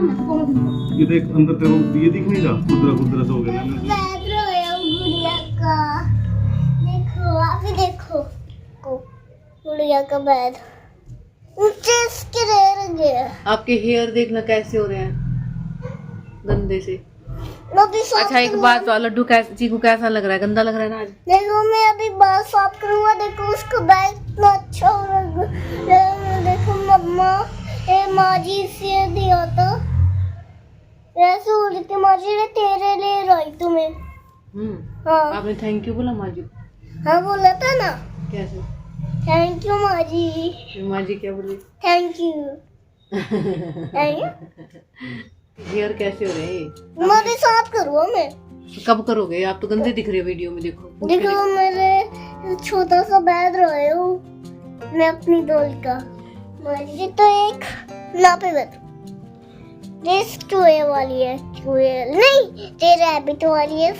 ये देख अंदर तेरे को ये दिख नहीं रहा, खुदरा खुदरा सा हो गया ना। बैठ रहे हो गुड़िया का, देखो आप ही देखो को गुड़िया का बैग ऊंचे इसके रह गया। आपके हेयर देखना कैसे हो रहे हैं गंदे से। अभी अच्छा एक बात, लड्डू कैसे, चीकू कैसा लग रहा है? गंदा लग रहा है ना आज? देखो मैं अभी बाल साफ करूंगा, देखो उसका बैग इतना अच्छा हो रहा है। देखो मम्मा ये माजी से दिया था, ऐसे हो रही थी माजी ने तेरे लिए लाई तुम्हें। हाँ आपने थैंक यू बोला माजी? हाँ बोला था ना। कैसे? थैंक यू माजी। माजी क्या बोली? Thank you. हेयर कैसे हो रहे हैं? मैं भी साफ करूँगा मैं। कब करोगे? आप तो गंदे दिख रहे हो वीडियो में। देखो देखो मेरे छोटा सा बैग रहे हो मैं अपनी डॉल का। मुझे तो एक ना पे बैठ, ये चूहे वाली है, चूहे नहीं ये रैबिट वाली है,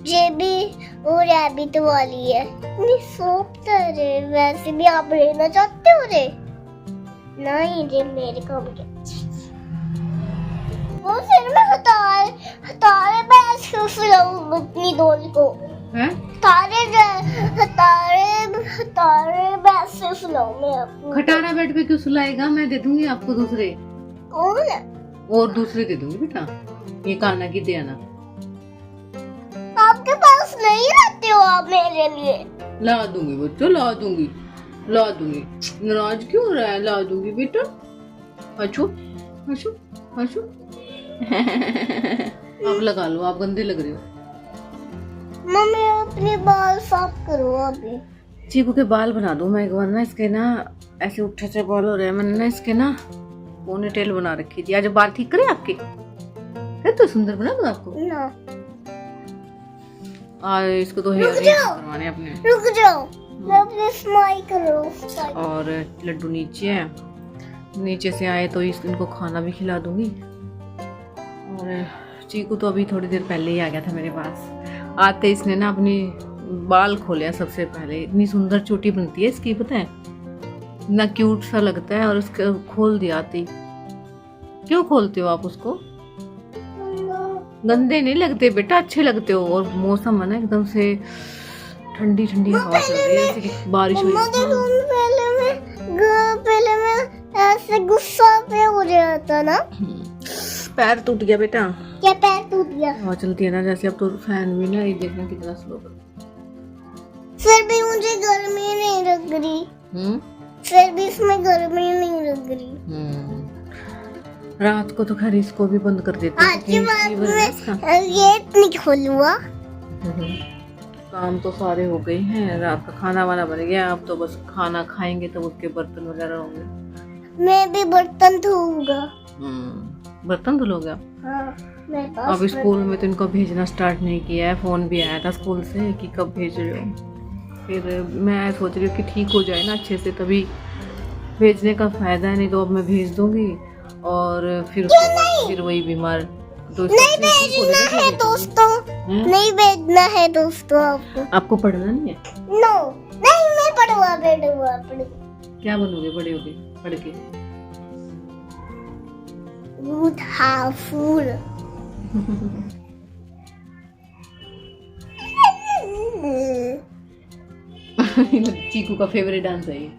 ये भी वो रैबिट वाली है। नहीं सॉफ्ट है रे, वैसे भी आप रहना चाहते हो रे? नहीं ये मेरे को भी वो फिर मैं हतारे बैठ के फिराऊं अपनी डॉल को। हैं? तारे बैठ से सुनाऊं मैं आपको। खटारा बेड पे क्यों सुलाएगा? मैं दे दूंगी आपको दूसरे। कौन है? और दूसरे दे दूंगी बेटा, ये कान्हा की दे आना। आपके पास नहीं रहते हो आप मेरे लिए? ला दूंगी बच्चों, ला दूंगी। नाराज क्यों हो रहा है? ला दूंगी बेटा। अच्छू अच्छू अच्छू। आप लगा लो, आप गंदे लग रहे हो। मम्मी अपने बाल साफ करो अभी। चीकू के बाल बना दूं मैं एक बार ना, इसके ना ऐसे उठे से बाल हो रहे हैं। मैंने ना इसके ना पोनी टेल बना रखी थी। आज बाल ठीक करे आपके? है तो सुंदर बना दूं आपको ना। इसको तो हेयर करवाने अपने। रुक जाओ मैं अपने स्माइल करो। और लड्डू नीचे है, नीचे से आए तो इनको खाना भी खिला दूंगी। और चीकू तो अभी थोड़ी देर पहले ही आ गया था मेरे पास। आते इसने ना अपनी बाल खोले सबसे पहले। इतनी सुंदर चोटी बनती है इसकी, पता है ना, क्यूट सा लगता है। और उसके खोल दिया आती। क्यों खोलते हो आप उसको? गंदे नहीं लगते बेटा, अच्छे लगते हो। और मौसम है ना एकदम से ठंडी ठंडी हवा चल रही है, जैसे कि बारिश हुई। पहले मैं ऐसे गुस्सा पे हो जाता ना। पैर टूट गया बेटा। क्या पैर टूट गया? हवा चलती है ना जैसे। अब तो फैन भी ना, ये देखना कितना स्लो कर। फिर भी मुझे गर्मी नहीं लग रही। फिर भी इसमें गर्मी नहीं लग रही। रात को तो खैर इसको भी बंद कर देते हैं। आज की बात में ये नहीं खोलूंगा। काम तो सारे हो गए हैं, रात का खाना वाना बन गया। अब तो बस खाना खाएंगे तो उसके बर्तन वगैरह होंगे। मैं भी बर्तन धोऊंगा। बर्तन धुलोगे? हाँ, अब स्कूल में तो इनको भेजना स्टार्ट नहीं किया है। फोन भी आया था स्कूल से कि कब भेज रहे हो। फिर मैं सोच रही हूँ कि ठीक हो जाए ना अच्छे से, तभी भेजने का फायदा है। नहीं तो अब मैं भेज दूंगी और फिर वही बीमार। तो नहीं भेजना है दोस्तों, नहीं भेजना है दोस्तों आपको। आपको पढ़ना नहीं है? नो नहीं, मैं पढ़ूंगा। क्या बनोगे बड़े होके पढ़ के? दूध हाफूल। चीकू का फेवरेट डांस है ये।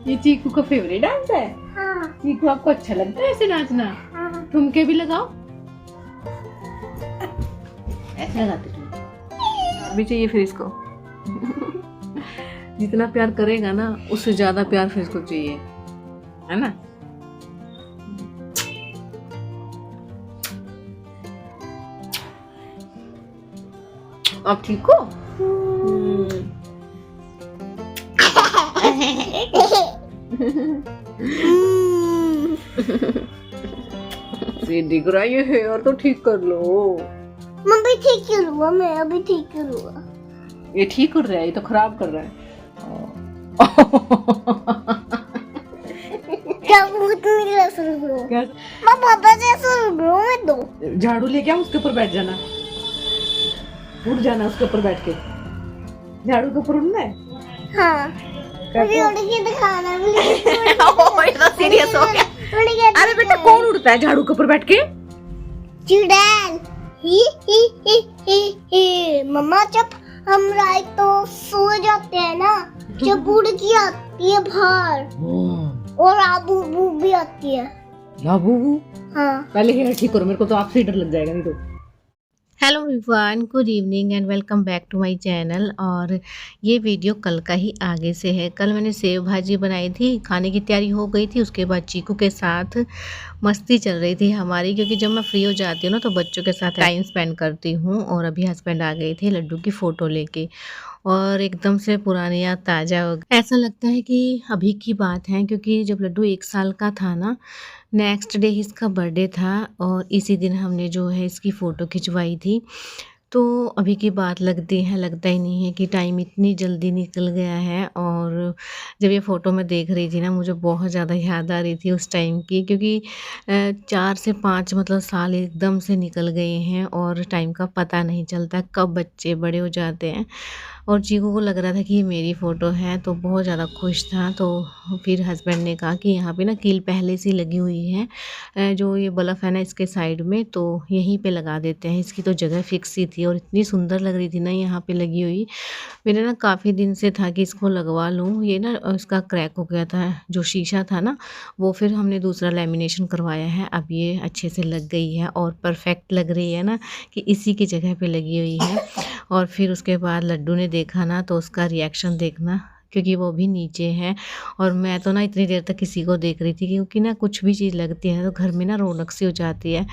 ये चीकू का फेवरेट डांस है। हाँ। चीकू आपको अच्छा लगता है ऐसे नाचना? हाँ। ठुमके भी लगाओ। ऐसे लगाते तुम भी चाहिए फिर इसको। जितना प्यार करेगा ना उससे ज्यादा प्यार फिर इसको चाहिए, है ना? आप ठीक हो? दिख रहा है ये हेयर तो ठीक कर लो। मैं भी ठीक करूँगा, मैं अभी ठीक करूँगा। ये ठीक कर रहा है, ये तो खराब कर रहा है। क्या बहुत मिला सुन ब्रो? क्या? मैं पापा जैसा ब्रो में दो। झाड़ू लेके आओ, उसके ऊपर बैठ जाना, उठ जाना उसके ऊपर बैठ के। झाड़ू के ऊपर उड़ना है? हाँ मुझे उड़ के दिखाना है, मुझे ओह, ये तो सीरियस हो गया। उड़ के अरे बेटा, कौन उड़ता है झाड़ू के ऊपर बैठ के? चुड़ैल। ही मम्मा जब हम रात तो सो जाते हैं ना, जब उड़ के आती है बाहर और आबू बू भी आती है। लाबू, हाँ पहले हेयर ठीक करो, मेरे को तो आपसे ही डर लग जाएगा नहीं तो। Hello everyone, good evening and welcome back to my channel. और ये वीडियो कल का ही आगे से है। कल मैंने सेव भाजी बनाई थी, खाने की तैयारी हो गई थी, उसके बाद चीकू के साथ मस्ती चल रही थी हमारी, क्योंकि जब मैं फ्री हो जाती हूँ ना तो बच्चों के साथ टाइम स्पेंड करती हूँ। और अभी हस्बैंड आ गए थे लड्डू की फ़ोटो लेके, और एकदम से पुरानी याद ताज़ा हो गई। ऐसा लगता है कि अभी की बात है, क्योंकि जब लड्डू 1 साल का था ना, नेक्स्ट डे इसका बर्थडे था और इसी दिन हमने जो है इसकी फ़ोटो खिंचवाई थी। तो अभी की बात लगती है, लगता ही नहीं है कि टाइम इतनी जल्दी निकल गया है। और जब ये फ़ोटो मैं देख रही थी ना, मुझे बहुत ज़्यादा याद आ रही थी उस टाइम की, क्योंकि 4 से 5 मतलब साल एकदम से निकल गए हैं और टाइम का पता नहीं चलता कब बच्चे बड़े हो जाते हैं। और चीकू को लग रहा था कि ये मेरी फ़ोटो है, तो बहुत ज़्यादा खुश था। तो फिर हस्बैंड ने कहा कि यहाँ पे ना कील पहले से लगी हुई है, जो ये बल्ब है ना इसके साइड में, तो यहीं पे लगा देते हैं। इसकी तो जगह फिक्स ही थी और इतनी सुंदर लग रही थी ना यहाँ पे लगी हुई। मेरे ना काफ़ी दिन से था कि इसको लगवा लूँ। ये ना इसका क्रैक हो गया था, जो शीशा था ना वो, फिर हमने दूसरा लेमिनेशन करवाया है। अब ये अच्छे से लग गई है और परफेक्ट लग रही है ना, कि इसी की जगह पे लगी हुई है। और फिर उसके बाद लड्डू ने देखा ना, तो उसका रिएक्शन देखना, क्योंकि वो भी नीचे है। और मैं तो ना इतनी देर तक किसी को देख रही थी, क्योंकि ना कुछ भी चीज़ लगती है तो घर में ना रौनक सी हो जाती है।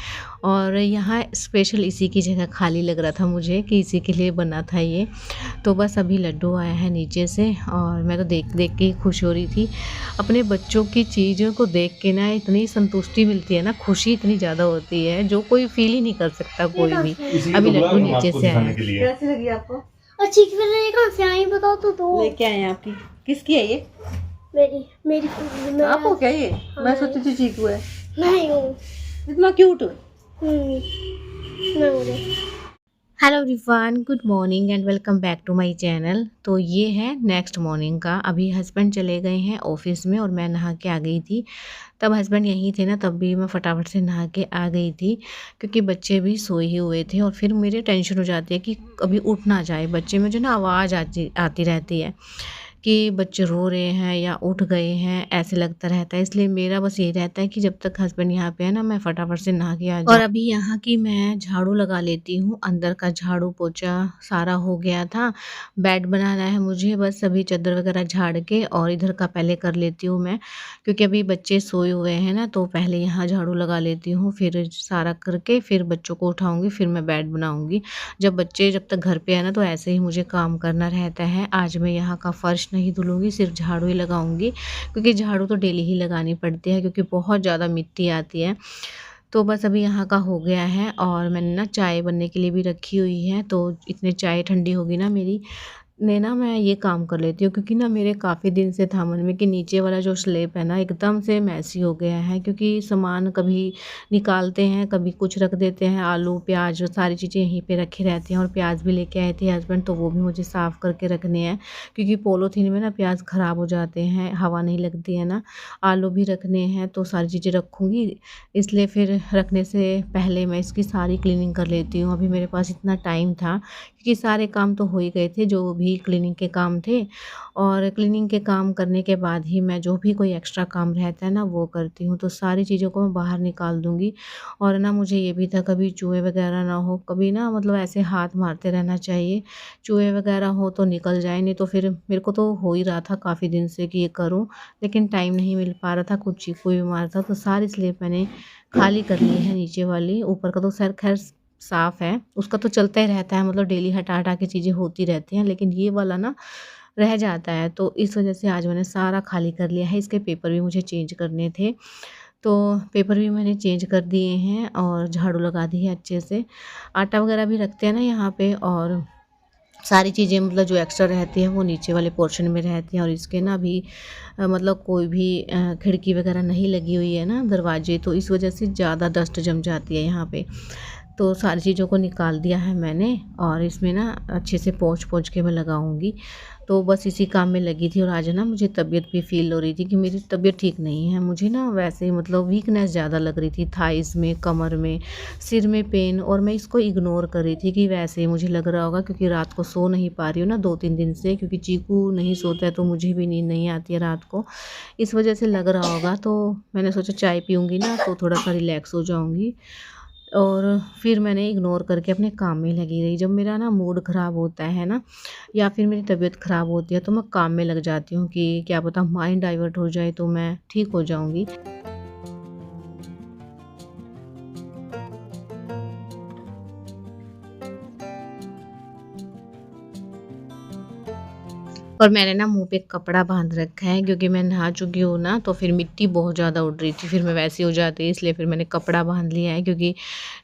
और यहाँ स्पेशल इसी की जगह खाली लग रहा था मुझे, कि इसी के लिए बना था ये। तो बस अभी लड्डू आया है नीचे से, और मैं तो देख देख के ही खुश हो रही थी। अपने बच्चों की चीज़ों को देख के ना इतनी संतुष्टि मिलती है ना, खुशी इतनी ज़्यादा होती है, जो कोई फील ही नहीं कर सकता कोई भी। अभी लड्डू नीचे से आया। कैसी लगी आपको? अच्छी कहाँ से आई बताओ तो लेके आए हैं आपकी। किसकी है ये? मेरी आपको क्या ये? मैं सोची थी चीकू है। नहीं हूँ इतना cute. Hello everyone, good morning and welcome back to my channel. तो ये है नेक्स्ट मॉर्निंग का। अभी हस्बैंड चले गए हैं ऑफिस में और मैं नहा के आ गई थी। तब हस्बैंड यहीं थे ना, तब भी मैं फटाफट से नहा के आ गई थी, क्योंकि बच्चे भी सोए ही हुए थे। और फिर मुझे टेंशन हो जाती है कि कभी उठ ना जाए बच्चे में, जो ना आवाज़ आती रहती है कि बच्चे रो रहे हैं या उठ गए हैं, ऐसे लगता रहता है। इसलिए मेरा बस यही रहता है कि जब तक हस्बैंड यहाँ पे है ना, मैं फटाफट से नहा के आ जाऊँ। और अभी यहाँ की मैं झाड़ू लगा लेती हूँ। अंदर का झाड़ू पोछा सारा हो गया था। बेड बनाना है मुझे, बस अभी चादर वगैरह झाड़ के, और इधर का पहले कर लेती हूँ मैं, क्योंकि अभी बच्चे सोए हुए हैं ना, तो पहले यहाँ झाड़ू लगा लेती हूँ, फिर सारा करके फिर बच्चों को उठाऊँगी, फिर मैं बेड बनाऊँगी। जब तक घर पे है ना, तो ऐसे ही मुझे काम करना रहता है। आज मैं यहाँ का फर्श नहीं धुलूँगी, सिर्फ झाड़ू ही लगाऊंगी, क्योंकि झाड़ू तो डेली ही लगानी पड़ती है, क्योंकि बहुत ज़्यादा मिट्टी आती है। तो बस अभी यहाँ का हो गया है। और मैंने ना चाय बनने के लिए भी रखी हुई है, तो इतने चाय ठंडी होगी ना मेरी ने ना, मैं ये काम कर लेती हूँ। क्योंकि ना मेरे काफ़ी दिन से था मन में कि नीचे वाला जो स्लैब है ना, एकदम से मैसी हो गया है, क्योंकि सामान कभी निकालते हैं, कभी कुछ रख देते हैं, आलू प्याज सारी चीज़ें यहीं पे रखी रहती हैं। और प्याज भी लेके आए थे हस्बैंड, तो वो भी मुझे साफ़ करके रखने हैं, क्योंकि पॉलीथीन में ना प्याज ख़राब हो जाते हैं, हवा नहीं लगती है ना। आलू भी रखने हैं, तो सारी चीज़ें रखूँगी, इसलिए फिर रखने से पहले मैं इसकी सारी क्लीनिंग कर लेती हूँ। अभी मेरे पास इतना टाइम था, क्योंकि सारे काम तो हो ही गए थे, जो भी क्लीनिंग के काम थे। और क्लीनिंग के काम करने के बाद ही मैं जो भी कोई एक्स्ट्रा काम रहता है ना, वो करती हूँ। तो सारी चीज़ों को मैं बाहर निकाल दूँगी। और ना मुझे ये भी था, कभी चूहे वगैरह ना हो, कभी ना मतलब ऐसे हाथ मारते रहना चाहिए, चूहे वगैरह हो तो निकल जाए, नहीं तो फिर मेरे को तो हो ही रहा था काफ़ी दिन से कि ये करूँ, लेकिन टाइम नहीं मिल पा रहा था, कुछ चीकू बीमार था। तो सारी स्लेब मैंने खाली कर ली है नीचे वाली। ऊपर का तो खैर साफ़ है, उसका तो चलता ही रहता है, मतलब डेली हटा हटा के चीज़ें होती रहती हैं, लेकिन ये वाला ना रह जाता है। तो इस वजह से आज मैंने सारा खाली कर लिया है। इसके पेपर भी मुझे चेंज करने थे, तो पेपर भी मैंने चेंज कर दिए हैं और झाड़ू लगा दी है अच्छे से। आटा वगैरह भी रखते हैं ना यहाँ पे, और सारी चीज़ें मतलब जो एक्स्ट्रा रहती है वो नीचे वाले पोर्शन में रहती हैं। और इसके ना अभी मतलब कोई भी खिड़की वगैरह नहीं लगी हुई है ना, दरवाजे, तो इस वजह से ज़्यादा डस्ट जम जाती है यहाँ पे। तो सारी चीज़ों को निकाल दिया है मैंने और इसमें ना अच्छे से पोंछ के मैं लगाऊंगी। तो बस इसी काम में लगी थी। और आज ना मुझे तबीयत भी फ़ील हो रही थी कि मेरी तबीयत ठीक नहीं है। मुझे ना वैसे मतलब वीकनेस ज़्यादा लग रही थी, थाइस में, कमर में, सिर में पेन। और मैं इसको इग्नोर कर रही थी कि वैसे ही मुझे लग रहा होगा, क्योंकि रात को सो नहीं पा रही हूँ ना 2-3 दिन से, क्योंकि चीकू नहीं सोता है तो मुझे भी नींद नहीं आती है रात को, इस वजह से लग रहा होगा। तो मैंने सोचा चाय पीऊँगी ना तो थोड़ा सा रिलैक्स हो जाऊँगी। और फिर मैंने इग्नोर करके अपने काम में लगी रही। जब मेरा ना मूड ख़राब होता है ना, या फिर मेरी तबीयत ख़राब होती है, तो मैं काम में लग जाती हूँ कि क्या पता माइंड डाइवर्ट हो जाए तो मैं ठीक हो जाऊँगी। और मैंने ना मुंह पे कपड़ा बांध रखा है, क्योंकि मैं नहा चुकी हूँ ना, तो फिर मिट्टी बहुत ज़्यादा उड़ रही थी, फिर मैं वैसी हो जाती, इसलिए फिर मैंने कपड़ा बांध लिया है। क्योंकि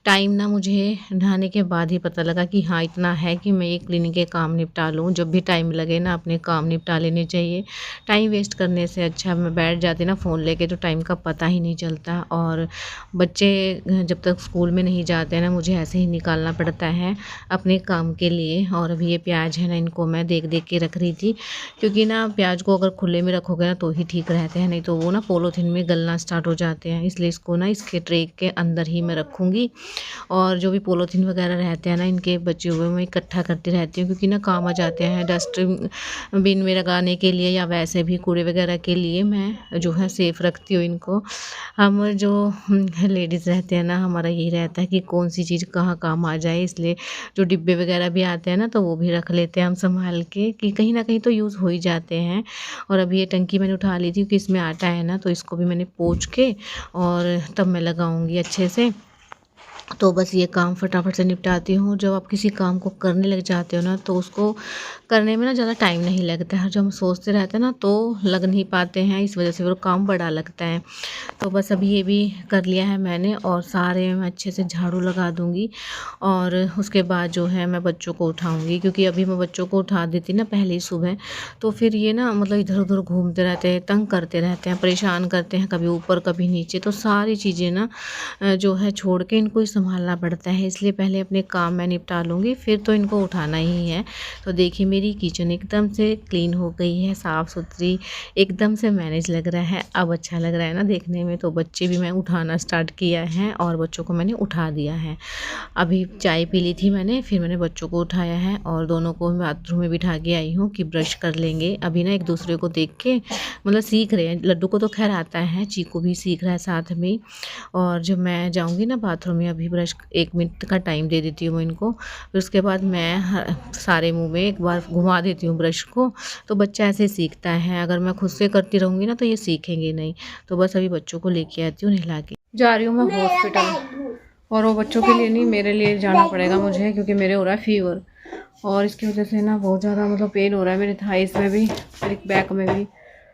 टाइम ना मुझे नहाने के बाद ही पता लगा कि हाँ इतना है कि मैं ये क्लिनिक के काम निपटा लूँ। जब भी टाइम लगे ना अपने काम निपटा लेने चाहिए। टाइम वेस्ट करने से अच्छा मैं बैठ जाती ना फ़ोन लेके, तो टाइम का पता ही नहीं चलता। और बच्चे जब तक स्कूल में नहीं जाते हैं ना, मुझे ऐसे ही निकालना पड़ता है अपने काम के लिए। और अभी ये प्याज है ना, इनको मैं देख देख के रख रही थी, क्योंकि ना प्याज को अगर खुले में रखोगे ना तो ही ठीक रहते हैं, नहीं तो वो ना पॉलीथीन में गलना स्टार्ट हो जाते हैं। इसलिए इसको ना इसके ट्रे के अंदर ही मैं रखूँगी। और जो भी पॉलीथीन वगैरह रहते हैं ना इनके बचे हुए, मैं इकट्ठा करती रहती हूँ, क्योंकि ना काम आ जाते हैं डस्ट बिन में लगाने के लिए, या वैसे भी कूड़े वगैरह के लिए मैं जो है सेफ़ रखती हूँ इनको। हम जो लेडीज़ रहते हैं ना, हमारा यही रहता है कि कौन सी चीज़ कहाँ काम आ जाए, इसलिए जो डिब्बे वगैरह भी आते हैं ना तो वो भी रख लेते हैं हम संभाल के, कि कहीं ना कहीं तो यूज़ हो ही जाते हैं। और अभी ये टंकी मैंने उठा ली थी, क्योंकि इसमें आटा है ना, तो इसको भी मैंने पोंछ के और तब मैं लगाऊंगी अच्छे से। तो बस ये काम फटाफट से निपटाती हूँ। जब आप किसी काम को करने लग जाते हो ना, तो उसको करने में ना ज़्यादा टाइम नहीं लगता है। जब हम सोचते रहते हैं ना तो लग नहीं पाते हैं, इस वजह से वो काम बड़ा लगता है। तो बस अभी ये भी कर लिया है मैंने, और सारे मैं अच्छे से झाड़ू लगा दूँगी। और उसके बाद जो है मैं बच्चों को उठाऊँगी, क्योंकि अभी मैं बच्चों को उठा देती ना पहले ही सुबह, तो फिर ये ना मतलब इधर उधर घूमते रहते हैं, तंग करते रहते हैं, परेशान करते हैं, कभी ऊपर कभी नीचे। तो सारी चीज़ें ना जो है छोड़ के इनको संभालना पड़ता है, इसलिए पहले अपने काम मैं निपटा लूँगी, फिर तो इनको उठाना ही है। तो देखिए मेरी किचन एकदम से क्लीन हो गई है, साफ़ सुथरी, एकदम से मैनेज लग रहा है। अब अच्छा लग रहा है ना देखने में। तो बच्चे भी मैं उठाना स्टार्ट किया है, और बच्चों को मैंने उठा दिया है। अभी चाय पी ली थी मैंने, फिर मैंने बच्चों को उठाया है, और दोनों को बाथरूम में बिठा के आई हूँ कि ब्रश कर लेंगे। अभी ना एक दूसरे को देख के मतलब सीख रहे हैं। लड्डू को तो खैर आता है, चीकू भी सीख रहा है साथ में। और जब मैं जाऊँगी ना बाथरूम में, अभी ब्रश 1 मिनट का टाइम दे देती हूँ इनको, फिर उसके बाद मैं सारे मुंह में एक बार घुमा देती हूँ ब्रश को। तो बच्चा ऐसे सीखता है, अगर मैं खुद से करती रहूँगी ना तो ये सीखेंगे नहीं। तो बस अभी बच्चों को लेके आती हूँ, नहला के जा रही हूँ मैं हॉस्पिटल। और वो बच्चों के लिए नहीं, मेरे लिए जाना पड़ेगा मुझे, क्योंकि मेरे हो रहा है फीवर, और इसकी वजह से ना बहुत ज़्यादा मतलब पेन हो रहा है मेरे थाइस में भी, मेरे बैक में भी।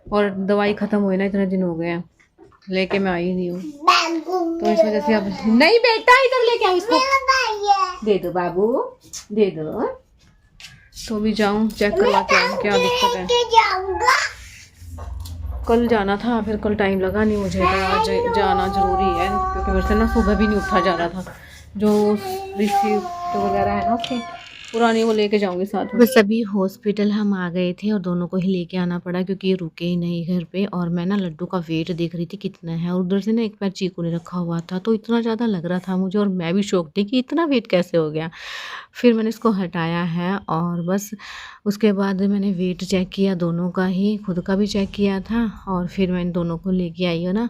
और दवाई ख़त्म हुई ना, इतने दिन हो गए हैं, लेके मैं आई नहीं हूँ, तो इस वजह से अब नहीं। बेटा इधर लेके आओ इसको, दे दो बाबू, दे दो। तो भी जाऊँ चेक करवा के आऊँ क्या दिक्कत है। कल जाना था, फिर कल टाइम लगा नहीं मुझे, तो आज जाना ज़रूरी है, क्योंकि मेरे से ना सुबह भी नहीं उठा जा रहा था। जो रिसीप्ट वगैरह है ना उसकी पुरानी, वो लेके जाऊंगी साथ में। बस अभी हॉस्पिटल हम आ गए थे, और दोनों को ही लेके आना पड़ा, क्योंकि ये रुके ही नहीं घर पे। और मैं ना लड्डू का वेट देख रही थी कितना है, और उधर से ना एक पैर चीकू ने रखा हुआ था, तो इतना ज़्यादा लग रहा था मुझे, और मैं भी शौक थी कि इतना वेट कैसे हो गया। फिर मैंने इसको हटाया है, और बस उसके बाद मैंने वेट चेक किया दोनों का ही, खुद का भी चेक किया था, और फिर मैं इन दोनों को लेके आई हूँ ना।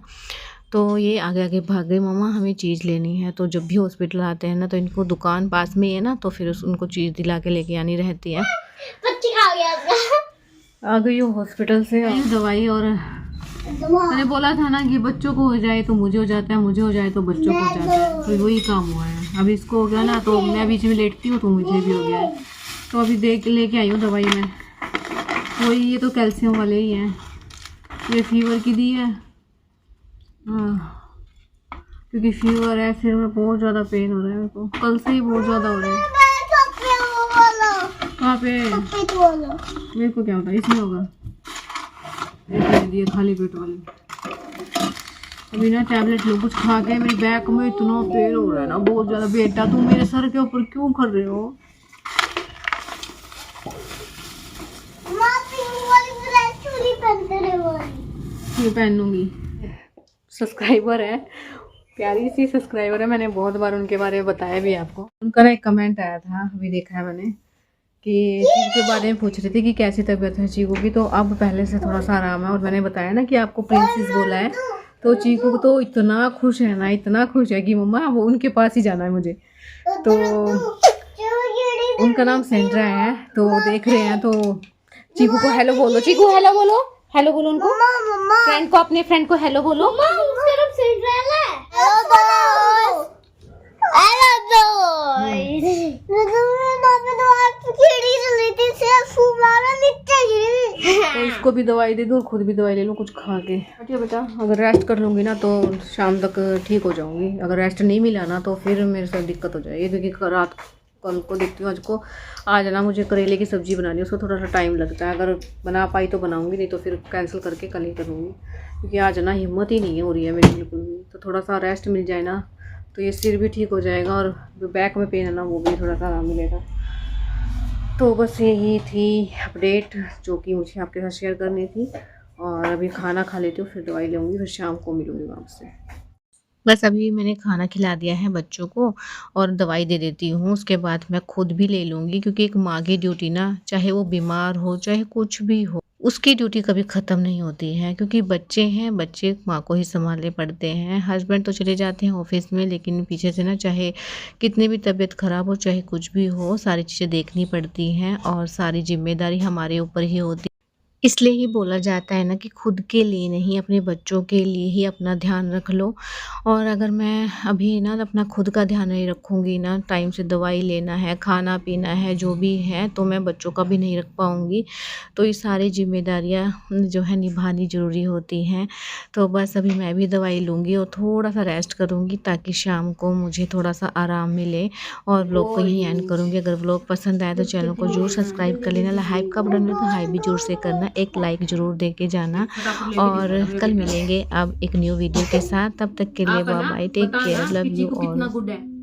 तो ये आगे आगे भाग गई, मम्मा हमें चीज़ लेनी है। तो जब भी हॉस्पिटल आते हैं ना, तो इनको दुकान पास में ही है ना, तो फिर उनको चीज़ दिला के लेके आनी रहती है। आ गई हो हॉस्पिटल से दवाई, और मैंने बोला था ना कि बच्चों को हो जाए तो मुझे हो जाता है, मुझे हो जाए तो बच्चों को हो जाता है, तो वही काम हुआ है। अभी इसको हो गया ना, तो मैं बीच में लेटती हूँ तो मुझे भी हो गया है। तो अभी देख लेके आई हूँ दवाई में, वही ये तो कैल्शियम वाले ही हैं, ये फीवर की दी है। हाँ, क्योंकि फीवर है, सिर में बहुत ज़्यादा पेन हो रहा है मेरे को, कल से ही बहुत ज़्यादा हो रहा है। कहाँ पे? मेरे को क्या होता है, इसमें होगा, दिए खाली पेट वाली। अभी ना टैबलेट लो कुछ खा के। मेरी बैक में इतना पेन हो रहा है ना बहुत ज़्यादा। बेटा तुम मेरे सर के ऊपर क्यों कर रहे हो? ये पहनूंगी। सब्सक्राइबर है, प्यारी सी सब्सक्राइबर है, मैंने बहुत बार उनके बारे में बताया भी आपको। उनका ना एक कमेंट आया था, अभी देखा है मैंने, कि चीकू के बारे में पूछ रही थी कि कैसी तबीयत है चीकू की। तो अब पहले से थोड़ा सा आराम है। और मैंने बताया ना कि आपको प्रिंसेस बोला है, तो चीकू तो इतना खुश है ना, इतना खुश है कि मम्मा वो उनके पास ही जाना है मुझे। तो उनका नाम सेंड्रा है, तो देख रहे हैं। तो चीकू को हेलो बोलो, चीकू हेलो बोलो, हेलो बोलो उनको, फ्रेंड को, अपने फ्रेंड को हेलो बोलो। तो इसको भी दवाई दे दूँ, खुद भी दवाई ले लूँ कुछ खा के। ठीक बेटा, अगर रेस्ट कर लूँगी ना तो शाम तक ठीक हो जाऊँगी। अगर रेस्ट नहीं मिला ना तो फिर मेरे साथ दिक्कत हो जाएगी, क्योंकि रात कल को देखती हूँ। आज ना मुझे करेले की सब्ज़ी बनानी है, उसको थोड़ा सा टाइम लगता है। अगर बना पाई तो बनाऊँगी, नहीं तो फिर कैंसिल करके कल ही करूँगी, क्योंकि आज ना हिम्मत ही नहीं हो रही है मेरी बिल्कुल भी। तो थोड़ा सा रेस्ट मिल जाए ना तो ये सिर भी ठीक हो जाएगा, और जो बैक में पेन है ना वो भी थोड़ा सा आराम मिलेगा। तो बस यही थी अपडेट जो कि मुझे आपके साथ शेयर करनी थी। और अभी खाना खा लेती हूँ, फिर दवाई लूँगी, फिर शाम को मिलूँगी वापस से। बस अभी मैंने खाना खिला दिया है बच्चों को और दवाई दे देती हूँ, उसके बाद मैं खुद भी ले लूँगी, क्योंकि एक माँ की ड्यूटी ना, चाहे वो बीमार हो चाहे कुछ भी हो, उसकी ड्यूटी कभी ख़त्म नहीं होती है। क्योंकि बच्चे हैं, बच्चे माँ को ही संभालने पड़ते हैं। हस्बैंड तो चले जाते हैं ऑफिस में, लेकिन पीछे से ना चाहे कितनी भी तबीयत ख़राब हो, चाहे कुछ भी हो, सारी चीज़ें देखनी पड़ती हैं और सारी जिम्मेदारी हमारे ऊपर ही होती है। इसलिए ही बोला जाता है ना कि खुद के लिए नहीं, अपने बच्चों के लिए ही अपना ध्यान रख लो। और अगर मैं अभी ना अपना खुद का ध्यान नहीं रखूँगी ना, टाइम से दवाई लेना है, खाना पीना है, जो भी है, तो मैं बच्चों का भी नहीं रख पाऊँगी। तो ये सारी जिम्मेदारियाँ जो है निभानी ज़रूरी होती हैं। तो बस अभी मैं भी दवाई लूँगी और थोड़ा सा रेस्ट करूँगी, ताकि शाम को मुझे थोड़ा सा आराम मिले। और व्लॉग को यहीं एंड करूँगी। अगर व्लॉग पसंद आए तो चैनल को जरूर सब्सक्राइब कर लेना। हाइप का बटन है तो हाई भी जरूर से करना, एक लाइक जरूर दे के जाना। और कल मिलेंगे अब एक न्यू वीडियो के साथ। तब तक के लिए bye bye, take care, love you all.